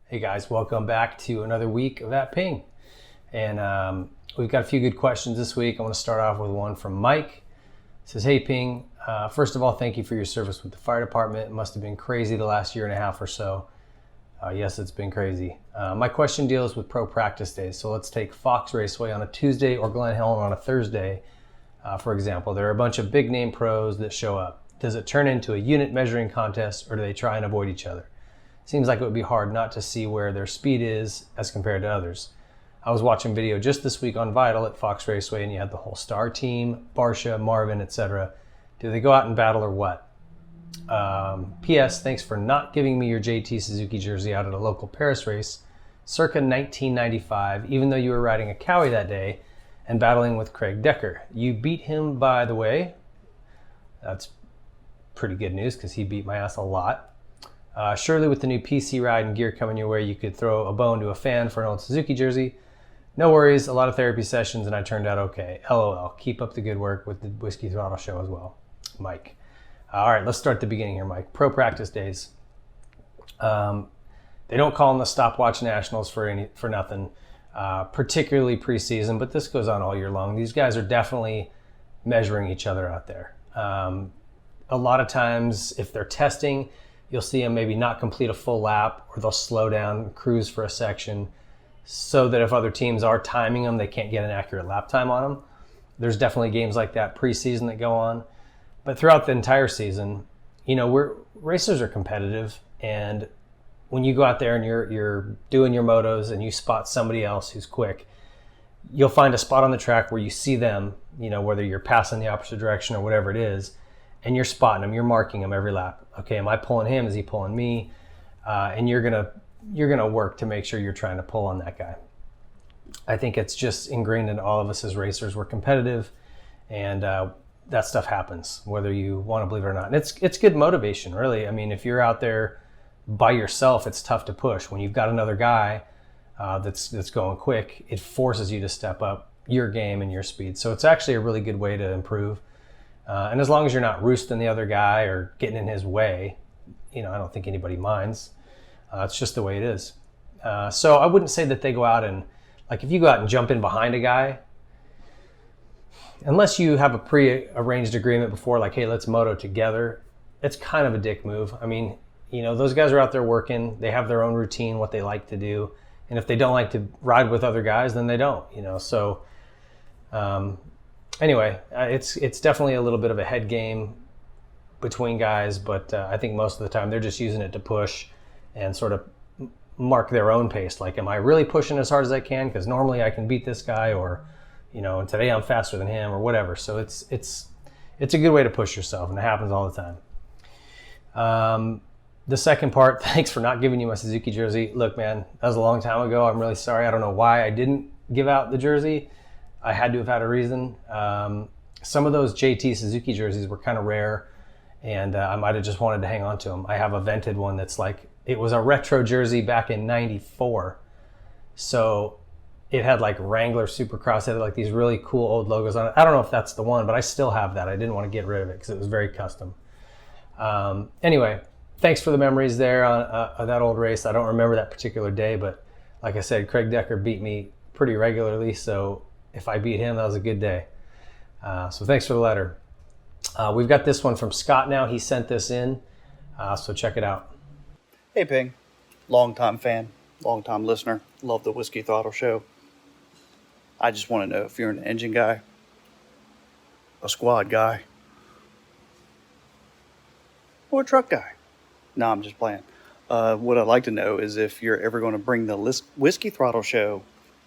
Hey guys, welcome back to another week of At Ping. And we've got a few good questions this week. I want to start off with one from Mike. It says, hey Ping, first of all, thank you for your service with the fire department. It must have been crazy the last year and a half or so. Yes, it's been crazy. My question deals with pro practice days. So let's take Fox Raceway on a Tuesday or Glen Helen on a Thursday. For example, there are a bunch of big name pros that show up. Does it turn into a unit measuring contest or do they try and avoid each other? Seems like it would be hard not to see where their speed is as compared to others. I was watching video just this week on Vital at Fox Raceway and you had the whole star team, Barsha, Marvin, etc. Do they go out and battle or what? P.S. Thanks for not giving me your JT Suzuki jersey out at a local Paris race circa 1995, even though you were riding a Cowie that day and battling with Craig Decker. You beat him, by the way. That's pretty good news because he beat my ass a lot. Surely with the new PC ride and gear coming your way, you could throw a bone to a fan for an old Suzuki jersey. No worries, a lot of therapy sessions and I turned out okay. LOL, keep up the good work with the Whiskey Throttle Show as well. Mike. All right, let's start at the beginning here, Mike. Pro practice days. They don't call them the stopwatch nationals for nothing, particularly preseason, but this goes on all year long. These guys are definitely measuring each other out there. A lot of times if they're testing, you'll see them maybe not complete a full lap or they'll slow down, cruise for a section so that if other teams are timing them, they can't get an accurate lap time on them. There's definitely games like that preseason that go on. But throughout the entire season, racers are competitive. And when you go out there and you're doing your motos and you spot somebody else who's quick, you'll find a spot on the track where you see them, whether you're passing the opposite direction or whatever it is, and you're spotting them, you're marking them every lap. Okay, am I pulling him? Is he pulling me? And you're gonna work to make sure you're trying to pull on that guy. I think it's just ingrained in all of us as racers. We're competitive, and that stuff happens, whether you want to believe it or not. And it's good motivation, really. I mean, if you're out there by yourself, it's tough to push. When you've got another guy that's going quick, it forces you to step up your game and your speed. So it's actually a really good way to improve. And as long as you're not roosting the other guy or getting in his way, I don't think anybody minds. It's just the way it is. So I wouldn't say that they go out and, like if you go out and jump in behind a guy, unless you have a pre-arranged agreement before, like, hey, let's moto together, it's kind of a dick move. I mean, those guys are out there working. They have their own routine, what they like to do. And if they don't like to ride with other guys, then they don't, So anyway, it's definitely a little bit of a head game between guys, but I think most of the time they're just using it to push and sort of mark their own pace. Like, am I really pushing as hard as I can? Because normally I can beat this guy, or and today I'm faster than him, or whatever. So it's a good way to push yourself, and it happens all the time. The second part, thanks for not giving you my Suzuki jersey. Look, man, that was a long time ago. I'm really sorry. I don't know why I didn't give out the jersey. I had to have had a reason. Some of those JT Suzuki jerseys were kind of rare, and I might have just wanted to hang on to them. I have a vented one that's like, it was a retro jersey back in '94. So it had like Wrangler Supercross. It had like these really cool old logos on it. I don't know if that's the one, but I still have that. I didn't want to get rid of it because it was very custom. Anyway, thanks for the memories there on that old race. I don't remember that particular day, but like I said, Craig Decker beat me pretty regularly. So if I beat him, that was a good day. So thanks for the letter. We've got this one from Scott now. He sent this in, so check it out. Hey, Ping. Long-time fan, long-time listener. Love the Whiskey Throttle Show. I just want to know if you're an engine guy, a squad guy, or a truck guy. No, I'm just playing. What I'd like to know is if you're ever going to bring the Whiskey Throttle Show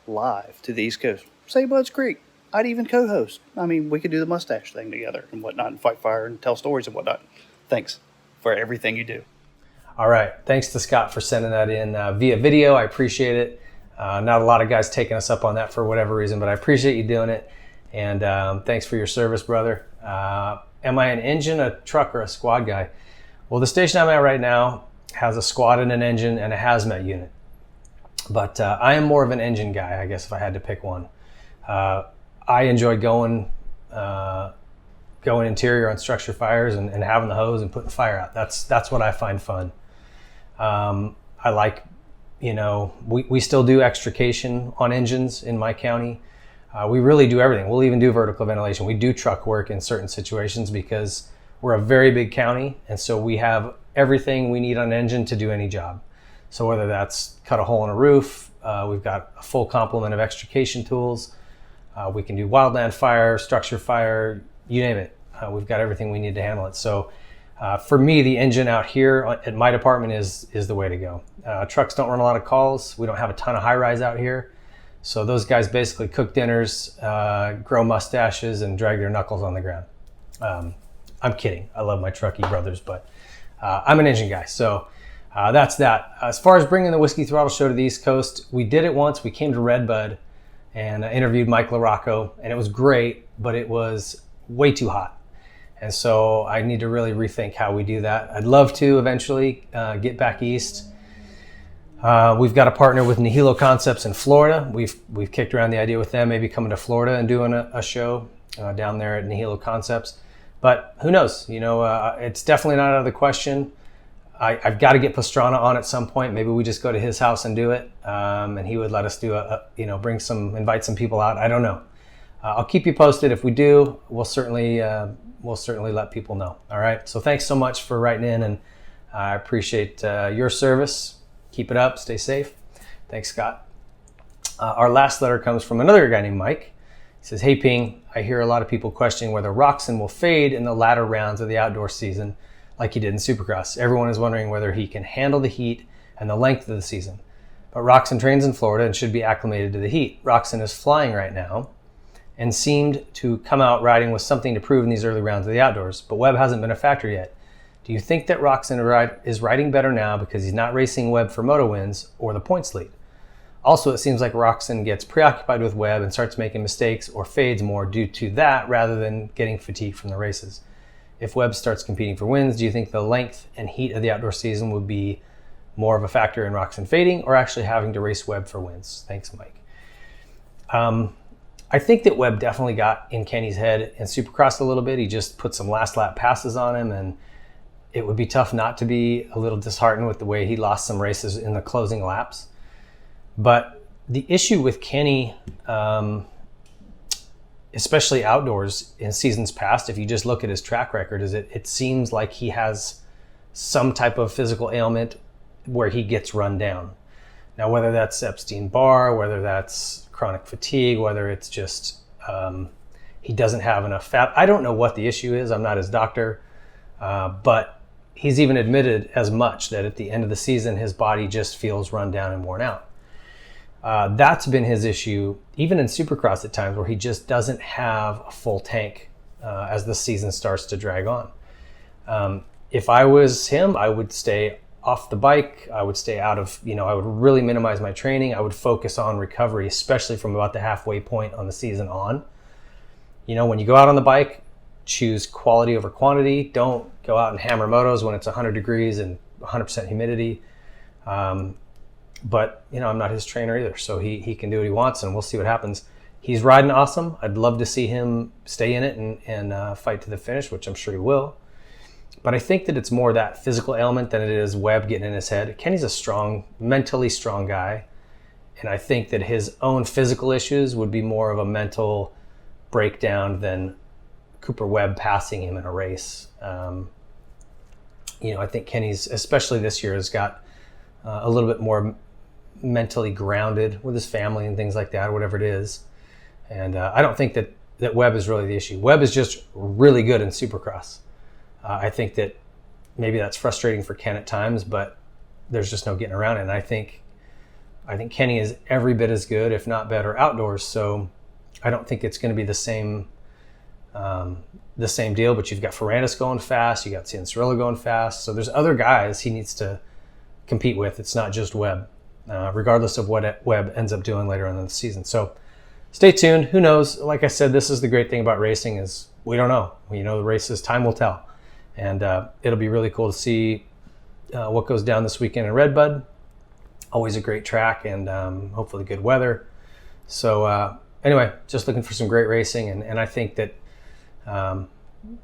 live to the East Coast. Say Budds Creek. I'd even co-host. I mean, we could do the mustache thing together and whatnot and fight fire and tell stories and whatnot. Thanks for everything you do. All right. Thanks to Scott for sending that in via video. I appreciate it. Not a lot of guys taking us up on that for whatever reason, but I appreciate you doing it. And thanks for your service, brother. Am I an engine, a truck, or a squad guy? Well, the station I'm at right now has a squad and an engine and a hazmat unit. But I am more of an engine guy, I guess, if I had to pick one. I enjoy going interior on structure fires and having the hose and putting the fire out. That's what I find fun. I like we still do extrication on engines in my county. We really do everything. We'll even do vertical ventilation. We do truck work in certain situations because we're a very big county, and so we have everything we need on an engine to do any job. So whether that's cut a hole in a roof, we've got a full complement of extrication tools. We can do wildland fire, structure fire, you name it. We've got everything we need to handle it. So for me, the engine out here at my department is the way to go. Trucks don't run a lot of calls. We don't have a ton of high rise out here. So those guys basically cook dinners, grow mustaches, and drag their knuckles on the ground. I'm kidding. I love my truckie brothers, but I'm an engine guy. So that's that. As far as bringing the Whiskey Throttle Show to the East Coast, we did it once. We came to Redbud and interviewed Mike LaRocco, and it was great, but it was way too hot. And so I need to really rethink how we do that. I'd love to eventually get back east. We've got a partner with Nihilo Concepts in Florida. We've kicked around the idea with them, maybe coming to Florida and doing a show down there at Nihilo Concepts. But who knows? It's definitely not out of the question. I've got to get Pastrana on at some point. Maybe we just go to his house and do it, and he would let us do invite some people out. I don't know. I'll keep you posted. If we do, we'll certainly let people know. All right. So thanks so much for writing in, and I appreciate your service. Keep it up. Stay safe. Thanks, Scott. Our last letter comes from another guy named Mike. He says, "Hey, Ping, I hear a lot of people questioning whether Roczen will fade in the latter rounds of the outdoor season like he did in Supercross. Everyone is wondering whether he can handle the heat and the length of the season. But Roczen trains in Florida and should be acclimated to the heat. Roczen is flying right now and seemed to come out riding with something to prove in these early rounds of the outdoors, but Webb hasn't been a factor yet. Do you think that Roczen is riding better now because he's not racing Webb for moto wins or the points lead? Also, it seems like Roczen gets preoccupied with Webb and starts making mistakes or fades more due to that rather than getting fatigued from the races. If Webb starts competing for wins, do you think the length and heat of the outdoor season would be more of a factor in Roczen fading or actually having to race Webb for wins? Thanks, Mike." I think that Webb definitely got in Kenny's head in Supercross a little bit. He just put some last lap passes on him, and it would be tough not to be a little disheartened with the way he lost some races in the closing laps. But the issue with Kenny, especially outdoors in seasons past, if you just look at his track record, is it seems like he has some type of physical ailment where he gets run down. Now, whether that's Epstein-Barr, whether that's chronic fatigue, whether it's just he doesn't have enough fat. I don't know what the issue is. I'm not his doctor. But he's even admitted as much that at the end of the season, his body just feels run down and worn out. That's been his issue, even in Supercross at times, where he just doesn't have a full tank as the season starts to drag on. If I was him, I would stay off the bike. I would stay out of, I would really minimize my training. I would focus on recovery, especially from about the halfway point on the season on. When you go out on the bike, choose quality over quantity. Don't go out and hammer motos when it's 100 degrees and 100% humidity. But I'm not his trainer either, so he can do what he wants, and we'll see what happens. He's riding awesome. I'd love to see him stay in it and fight to the finish, which I'm sure he will. But I think that it's more that physical ailment than it is Webb getting in his head. Kenny's a mentally strong guy, and I think that his own physical issues would be more of a mental breakdown than Cooper Webb passing him in a race. I think Kenny's, especially this year, has got a little bit more mentally grounded with his family and things like that, whatever it is. And I don't think that Webb is really the issue. Webb is just really good in Supercross. I think that maybe that's frustrating for Ken at times, but there's just no getting around it. And I think Kenny is every bit as good, if not better, outdoors. So I don't think it's going to be the same deal. But you've got Ferrandis going fast, you got Cianciarulo going fast. So there's other guys he needs to compete with. It's not just Webb, regardless of what Webb ends up doing later on in the season. So stay tuned. Who knows? Like I said, this is the great thing about racing is we don't know. The races, time will tell. And it'll be really cool to see what goes down this weekend in Redbud. Always a great track and hopefully good weather. So anyway, just looking for some great racing. And I think that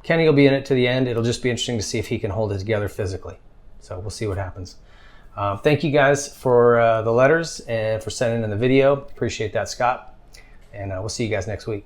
Kenny will be in it to the end. It'll just be interesting to see if he can hold it together physically. So we'll see what happens. Thank you guys for the letters and for sending in the video. Appreciate that, Scott. And we'll see you guys next week.